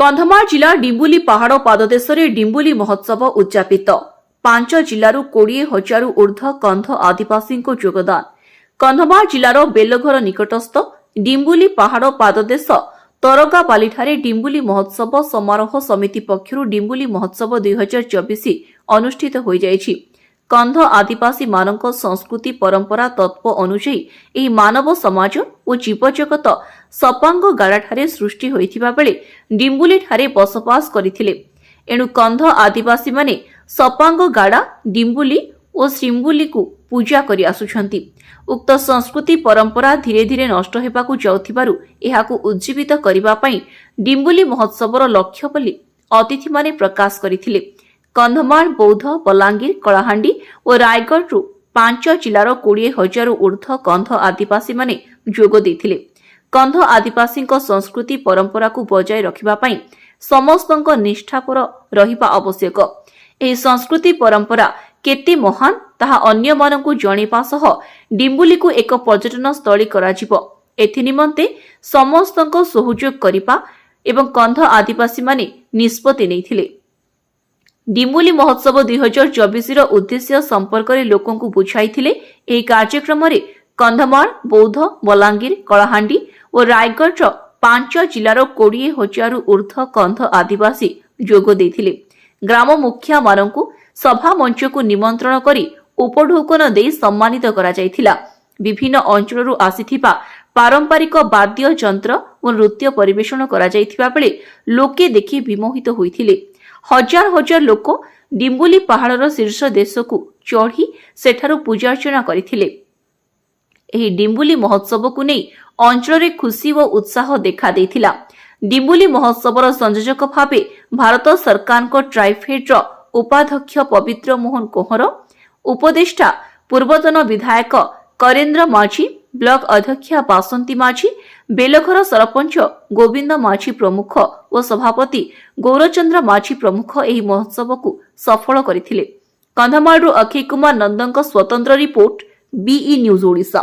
कंधमाल जिला डिम्बुली पहाड़ पाददेशरे डिम्बुली महोत्सव उद्यापित 5 जिलू 20,000 ऊर्ध्व कंध आदिवासी योगदान। कंधमाल जिलार बेलघर निकटस्थ डिम्बुली पहाड़ पाददेश तरगापालीठारे डिम्बुली महोत्सव समारोह समिति पक्षरु डिम्बुली महोत्सव 2024 अनुष्ठित हो जायछि। कंध आदिवासी मानक संस्कृति परंपरा तत्व अनुसायी एही मानव समाज और जीवजगत सपांग गाड़ाठारे सृष्टि होइथिबा बेले डिम्बुली ठारे बसवास करिथिले। एणु कंध आदिवासी माने सपांग गाड़ा डिम्बुली और श्रीम्बुली को पूजा करि आसुछंती। उक्त संस्कृति परंपरा धीरे धीरे नष्ट हेबाकु जाउथिबारु एहाकु उज्जीवित करिबा पई डिम्बुली महोत्सवर लक्ष्य बोली अतिथि माने प्रकाश करिथिले। कंधमाल बौद्ध बलांगीर कलाहांडी और रायगढ़ 5 जिलार 20,000 ऊर्ध्व कंध आदिवासी माने जोग देथिले। कंध आदिवासी संस्कृति परंपरा को बजाय रखिबा पई समस्तक निष्ठापर रहिबा आवश्यक। एही संस्कृति परंपरा केते महान ताहा अन्य मानकु जणेबा सह डिम्बुली को एक पर्यटन स्थली कराजिबो। एथि निमंते समस्तक सहयोग करिबा एवं कंध आदिवासी माने निष्पत्ति नेथिले। डिम्बुली महोत्सव 2024 उद्देश्य संपर्क में लोकों को बुझाइथिले। एही कार्यक्रम रे कंधमाल बौद्ध बलांगीर कलाहांडी और रायगढ़ 5 जिलार 20,000 ऊर्ध्व कंध आदिवासी जोग देथिले। ग्राम मुखिया मानकु सभा मंच को निमंत्रण करी उपढौकन दे सम्मानित करा जायथिला। विभिन्न अंचलरू आसीथिबा पारंपरिक वाद्य यंत्र और नृत्य परिवेषण करा जायथिबा बेले लोके देखि विमोहित होइथिले। हजार हजार लोक डिम्बुली पहाड़र शीर्ष देश को चढ़ी सेठारु पूजार्चना करथिले। एही डिम्बुली महोत्सव को नहीं अंचल रे खुशी और उत्साह देखा देथिला। डिम्बुली महोत्सवर संयोजक भावे भारत सरकार को ट्राइफेड उपाध्यक्ष पवित्र मोहन कोहर, उपदेष्टा पूर्वतन विधायक करेन्द्र माझी, ब्लॉक अध्यक्ष बासंती माझी, बेलघर सरपंच गोविंद माझी प्रमुख और सभापति गौरचंद्र माझी प्रमुख एही महोत्सव को सफल करथिले। कंधमालरू अक्षय कुमार नंदन स्वतंत्र रिपोर्ट बीई न्यूज ओडिशा।